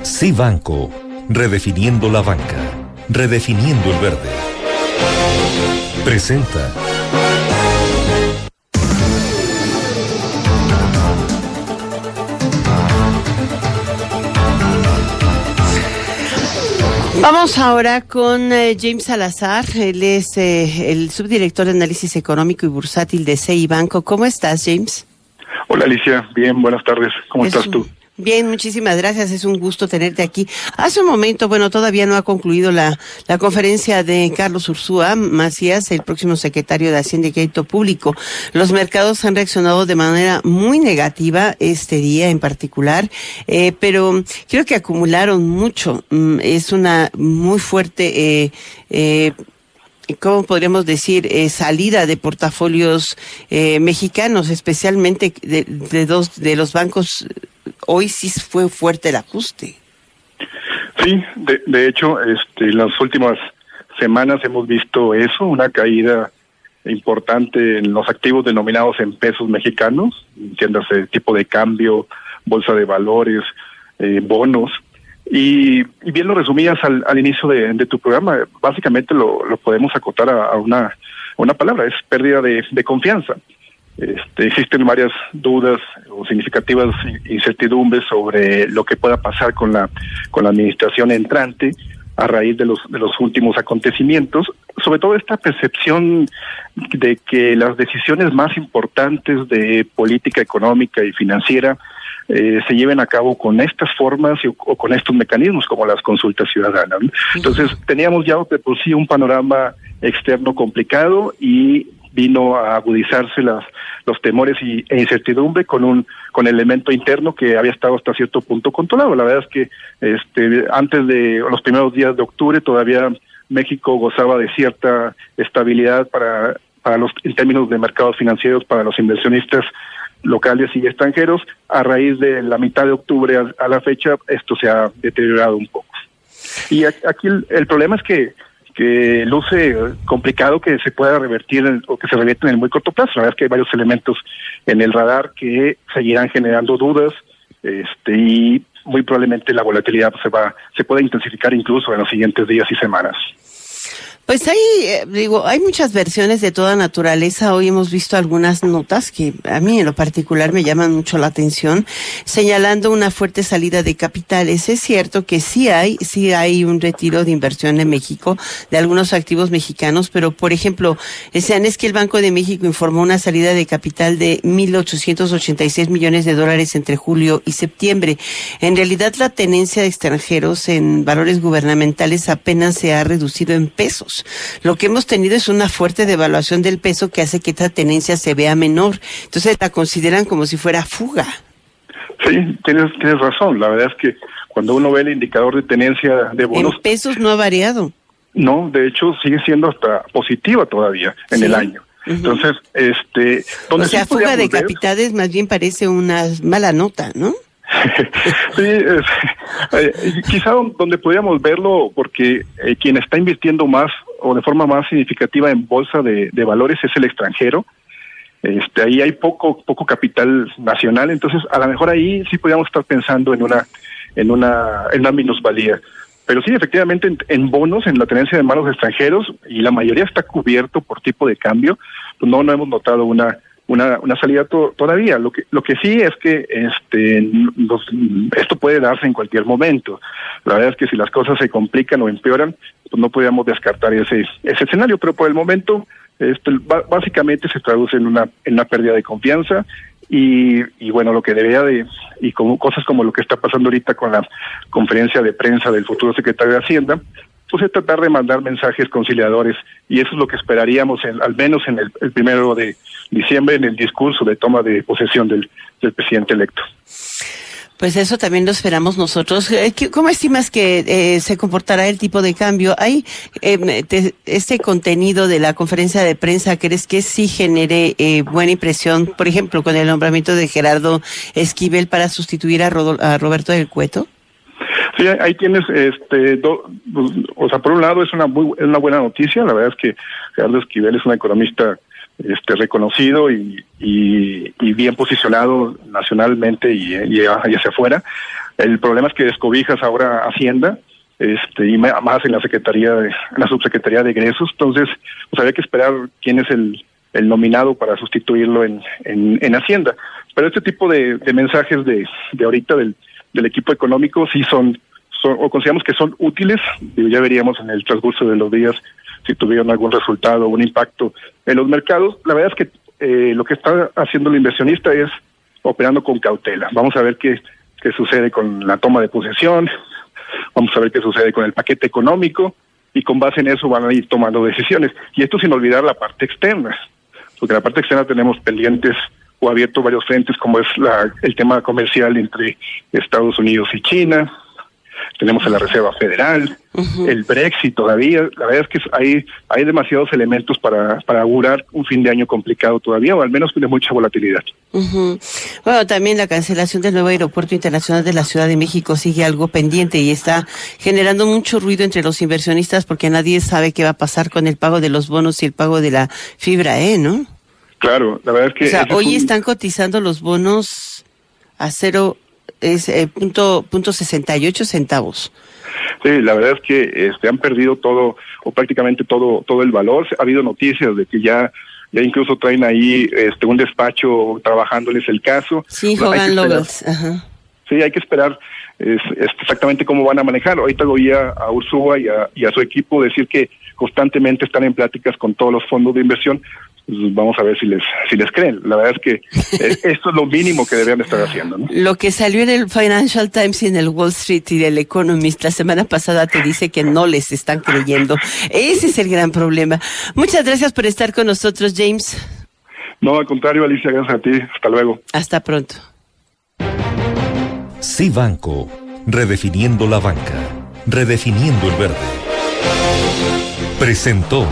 Sí Banco, redefiniendo la banca, redefiniendo el verde. Presenta. Vamos ahora con James Salazar. Él es el subdirector de análisis económico y bursátil de Sí Banco. ¿Cómo estás, James? Hola, Alicia. Bien, buenas tardes. ¿Cómo estás tú? Bien, muchísimas gracias. Es un gusto tenerte aquí. Hace un momento, todavía no ha concluido la conferencia de Carlos Ursúa Macías, el próximo secretario de Hacienda y Crédito Público. Los mercados han reaccionado de manera muy negativa este día en particular, pero creo que acumularon mucho. Es una muy fuerte ¿cómo podríamos decir? Salida de portafolios mexicanos, especialmente de los bancos. Hoy sí fue fuerte el ajuste. Sí, de hecho, en las últimas semanas hemos visto eso, una caída importante en los activos denominados en pesos mexicanos, entiéndase tipo de cambio, bolsa de valores, bonos. Y bien lo resumías al inicio de tu programa. Básicamente lo podemos acotar a una palabra, es pérdida de confianza. Existen varias dudas o significativas incertidumbres sobre lo que pueda pasar con la administración entrante a raíz de los últimos acontecimientos, sobre todo esta percepción de que las decisiones más importantes de política económica y financiera se lleven a cabo con estas formas o con estos mecanismos como las consultas ciudadanas, ¿no? Entonces teníamos ya de por sí un panorama externo complicado y vino a agudizarse los temores e incertidumbre con el elemento interno que había estado hasta cierto punto controlado. La verdad es que antes de los primeros días de octubre todavía México gozaba de cierta estabilidad para en términos de mercados financieros para los inversionistas locales y extranjeros. A raíz de la mitad de octubre a la fecha esto se ha deteriorado un poco. Y aquí el problema es que luce complicado que se pueda revertir o que se revierta en el muy corto plazo. La verdad es que hay varios elementos en el radar que seguirán generando dudas, y muy probablemente la volatilidad se pueda intensificar incluso en los siguientes días y semanas. Pues hay muchas versiones de toda naturaleza. Hoy hemos visto algunas notas que a mí en lo particular me llaman mucho la atención, señalando una fuerte salida de capitales. Es cierto que sí hay un retiro de inversión en México de algunos activos mexicanos, pero por ejemplo, es que el Banco de México informó una salida de capital de 1,886 millones de dólares entre julio y septiembre. En realidad, la tenencia de extranjeros en valores gubernamentales apenas se ha reducido en pesos. Lo que hemos tenido es una fuerte devaluación del peso que hace que esta tenencia se vea menor. Entonces la consideran como si fuera fuga. Sí, tienes razón. La verdad es que cuando uno ve el indicador de tenencia de bonos... En pesos no ha variado. No, de hecho sigue siendo hasta positiva todavía en el año. Uh-huh. Entonces, o sea, fuga de capitales más bien parece una mala nota, ¿no? Sí, quizá donde podríamos verlo, porque quien está invirtiendo más o de forma más significativa en bolsa de valores es el extranjero. Ahí hay poco capital nacional, entonces a lo mejor ahí sí podríamos estar pensando en una minusvalía. Pero sí, efectivamente, en bonos, en la tenencia de manos de extranjeros, y la mayoría está cubierto por tipo de cambio, pues no hemos notado una salida todavía. Lo que sí es que esto puede darse en cualquier momento. La verdad es que si las cosas se complican o empeoran, pues no podríamos descartar ese escenario, pero por el momento básicamente se traduce en una pérdida de confianza y bueno, lo que debería y como cosas como lo que está pasando ahorita con la conferencia de prensa del futuro secretario de Hacienda, pues es tratar de mandar mensajes conciliadores, y eso es lo que esperaríamos al menos en el 1 de diciembre en el discurso de toma de posesión del presidente electo. Pues eso también lo esperamos nosotros. ¿Cómo estimas que se comportará el tipo de cambio? ¿Hay este contenido de la conferencia de prensa, crees que sí genere buena impresión, por ejemplo, con el nombramiento de Gerardo Esquivel para sustituir a Roberto del Cueto? Sí, ahí tienes, por un lado es una buena noticia. La verdad es que Gerardo Esquivel es un economista reconocido y bien posicionado nacionalmente y hacia afuera. El problema es que descobijas ahora Hacienda, y más en la subsecretaría de egresos. Entonces, pues había que esperar quién es el nominado para sustituirlo en Hacienda. Pero este tipo de mensajes de ahorita del equipo económico sí son o consideramos que son útiles. Ya veríamos en el transcurso de los días si tuvieron algún resultado o un impacto en los mercados. La verdad es que lo que está haciendo el inversionista es operando con cautela. Vamos a ver qué sucede con la toma de posesión, vamos a ver qué sucede con el paquete económico, y con base en eso van a ir tomando decisiones. Y esto sin olvidar la parte externa, porque en la parte externa tenemos pendientes o abiertos varios frentes, como es el tema comercial entre Estados Unidos y China. Tenemos a la Reserva Federal, el Brexit todavía. La verdad es que hay demasiados elementos para augurar un fin de año complicado todavía, o al menos de mucha volatilidad. Bueno, también la cancelación del nuevo aeropuerto internacional de la Ciudad de México sigue algo pendiente y está generando mucho ruido entre los inversionistas, porque nadie sabe qué va a pasar con el pago de los bonos y el pago de la fibra, ¿no? Claro, la verdad es que... O sea, hoy están cotizando los bonos a punto 68 centavos. Sí, la verdad es que han perdido todo, o prácticamente todo el valor. Ha habido noticias de que ya incluso traen ahí un despacho trabajándoles el caso. Sí, Hogan Lovells. Ajá. Sí, hay que esperar exactamente cómo van a manejar. Ahorita oía a Ursúa y a su equipo decir que constantemente están en pláticas con todos los fondos de inversión. Pues vamos a ver si les creen. La verdad es que esto es lo mínimo que deberían estar haciendo, ¿no? Lo que salió en el Financial Times y en el Wall Street y del Economist la semana pasada te dice que no les están creyendo. Ese es el gran problema. Muchas gracias por estar con nosotros, James. No, al contrario, Alicia, gracias a ti. Hasta luego. Hasta pronto. Cibanco, redefiniendo la banca, redefiniendo el verde. Presentó